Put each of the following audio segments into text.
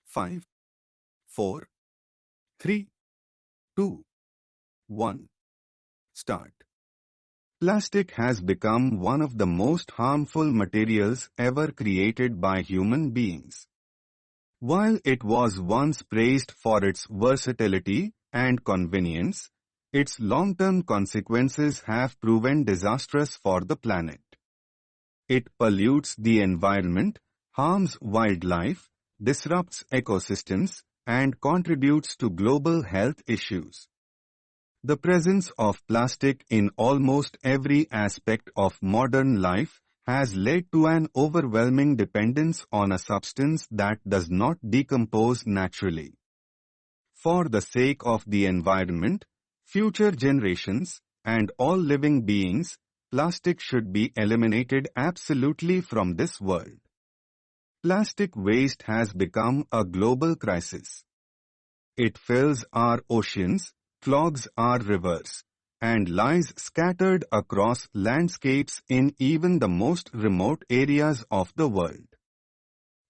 5, 4, 3, 2, 1. Start. Plastic has become one of the most harmful materials ever created by human beings. While it was once praised for its versatility and convenience, its long-term consequences have proven disastrous for the planet. It pollutes the environment, harms wildlife, disrupts ecosystems, and contributes to global health issues. The presence of plastic in almost every aspect of modern life has led to an overwhelming dependence on a substance that does not decompose naturally. For the sake of the environment, future generations, and all living beings, plastic should be eliminated absolutely from this world. Plastic waste has become a global crisis. It fills our oceans, clogs our rivers, and lies scattered across landscapes in even the most remote areas of the world.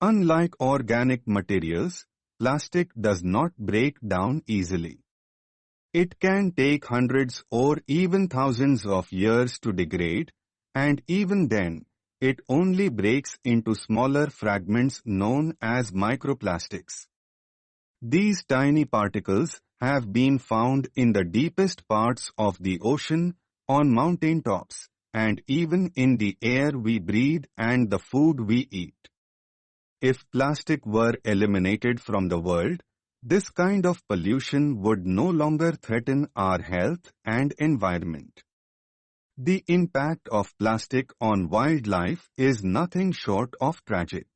Unlike organic materials, plastic does not break down easily. It can take hundreds or even thousands of years to degrade, and even then, it only breaks into smaller fragments known as microplastics. These tiny particles have been found in the deepest parts of the ocean, on mountain tops, and even in the air we breathe and the food we eat. If plastic were eliminated from the world, this kind of pollution would no longer threaten our health and environment. The impact of plastic on wildlife is nothing short of tragic.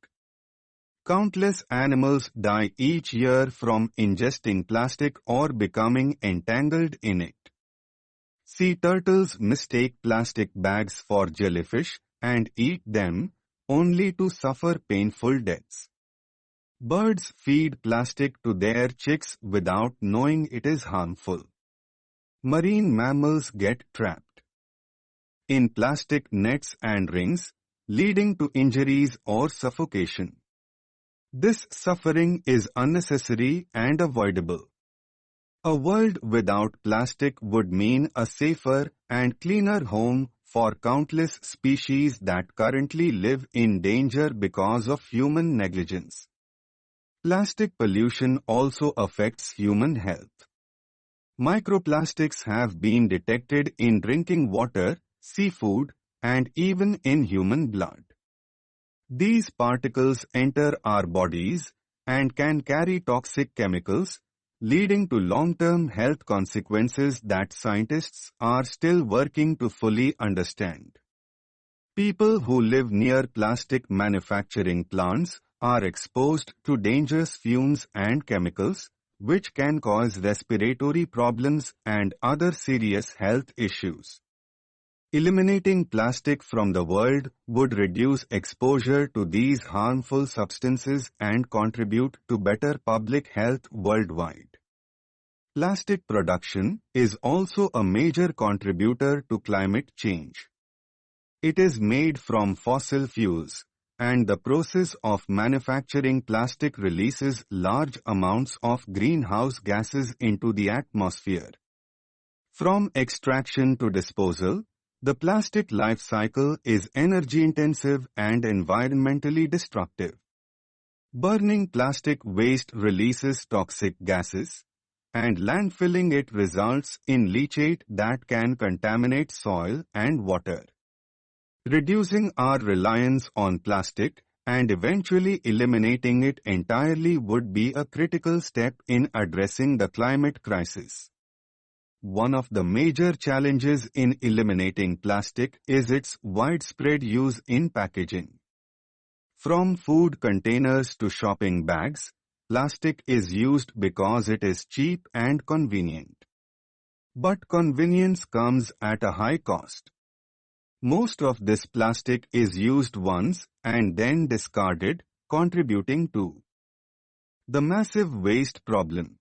Countless animals die each year from ingesting plastic or becoming entangled in it. Sea turtles mistake plastic bags for jellyfish and eat them, only to suffer painful deaths. Birds feed plastic to their chicks without knowing it is harmful. Marine mammals get trapped in plastic nets and rings, leading to injuries or suffocation. This suffering is unnecessary and avoidable. A world without plastic would mean a safer and cleaner home for countless species that currently live in danger because of human negligence. Plastic pollution also affects human health. Microplastics have been detected in drinking water, seafood, and even in human blood. These particles enter our bodies and can carry toxic chemicals, leading to long-term health consequences that scientists are still working to fully understand. People who live near plastic manufacturing plants are exposed to dangerous fumes and chemicals, which can cause respiratory problems and other serious health issues. Eliminating plastic from the world would reduce exposure to these harmful substances and contribute to better public health worldwide. Plastic production is also a major contributor to climate change. It is made from fossil fuels, and the process of manufacturing plastic releases large amounts of greenhouse gases into the atmosphere. From extraction to disposal, the plastic life cycle is energy-intensive and environmentally destructive. Burning plastic waste releases toxic gases, and landfilling it results in leachate that can contaminate soil and water. Reducing our reliance on plastic and eventually eliminating it entirely would be a critical step in addressing the climate crisis. One of the major challenges in eliminating plastic is its widespread use in packaging. From food containers to shopping bags, plastic is used because it is cheap and convenient. But convenience comes at a high cost. Most of this plastic is used once and then discarded, contributing to the massive waste problem.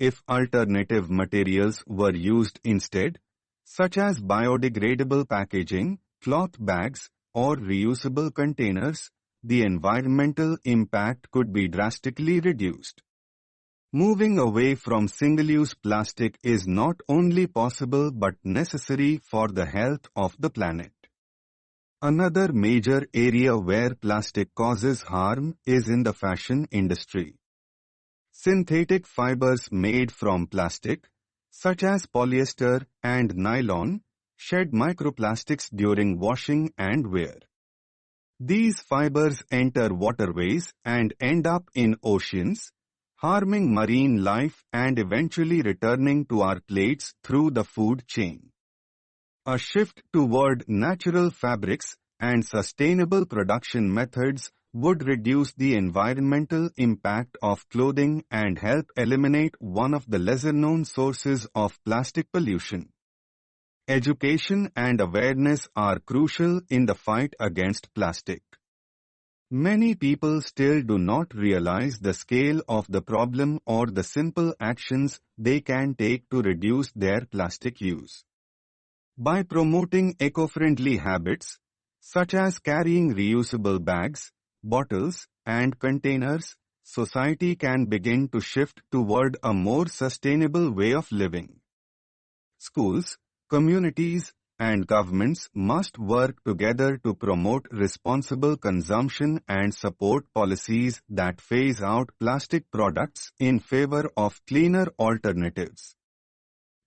If alternative materials were used instead, such as biodegradable packaging, cloth bags, or reusable containers, the environmental impact could be drastically reduced. Moving away from single-use plastic is not only possible but necessary for the health of the planet. Another major area where plastic causes harm is in the fashion industry. Synthetic fibers made from plastic, such as polyester and nylon, shed microplastics during washing and wear. These fibers enter waterways and end up in oceans, harming marine life and eventually returning to our plates through the food chain. A shift toward natural fabrics and sustainable production methods would reduce the environmental impact of clothing and help eliminate one of the lesser-known sources of plastic pollution. Education and awareness are crucial in the fight against plastic. Many people still do not realize the scale of the problem or the simple actions they can take to reduce their plastic use. By promoting eco-friendly habits, such as carrying reusable bags, bottles, and containers, society can begin to shift toward a more sustainable way of living. Schools, communities, and governments must work together to promote responsible consumption and support policies that phase out plastic products in favor of cleaner alternatives.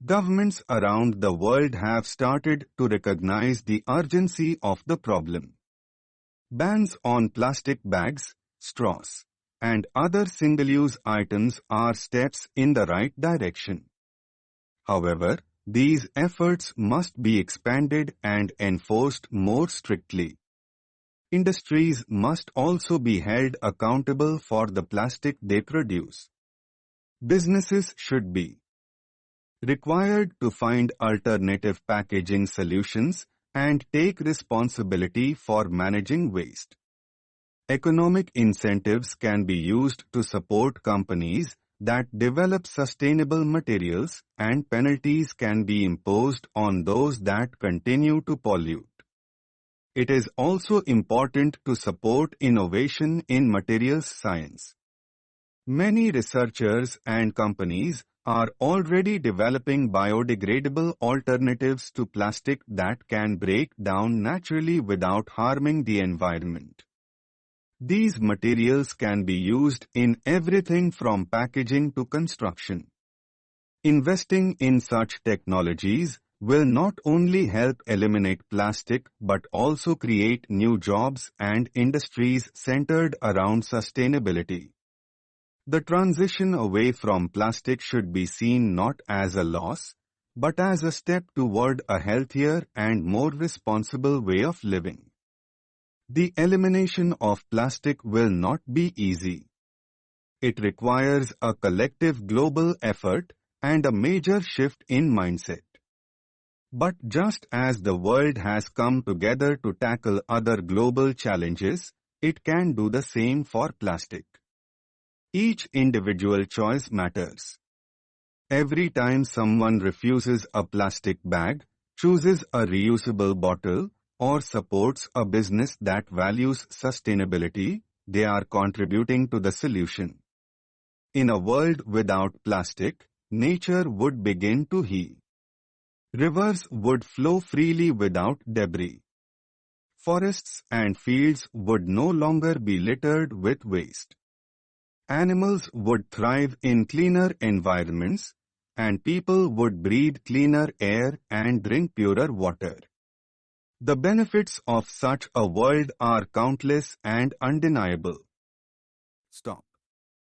Governments around the world have started to recognize the urgency of the problem. Bans on plastic bags, straws, and other single-use items are steps in the right direction. However, these efforts must be expanded and enforced more strictly. Industries must also be held accountable for the plastic they produce. Businesses should be required to find alternative packaging solutions and take responsibility for managing waste. Economic incentives can be used to support companies that develop sustainable materials, and penalties can be imposed on those that continue to pollute. It is also important to support innovation in materials science. Many researchers and companies are already developing biodegradable alternatives to plastic that can break down naturally without harming the environment. These materials can be used in everything from packaging to construction. Investing in such technologies will not only help eliminate plastic but also create new jobs and industries centered around sustainability. The transition away from plastic should be seen not as a loss, but as a step toward a healthier and more responsible way of living. The elimination of plastic will not be easy. It requires a collective global effort and a major shift in mindset. But just as the world has come together to tackle other global challenges, it can do the same for plastic. Each individual choice matters. Every time someone refuses a plastic bag, chooses a reusable bottle, or supports a business that values sustainability, they are contributing to the solution. In a world without plastic, nature would begin to heal. Rivers would flow freely without debris. Forests and fields would no longer be littered with waste. Animals would thrive in cleaner environments, and people would breathe cleaner air and drink purer water. The benefits of such a world are countless and undeniable. Stop.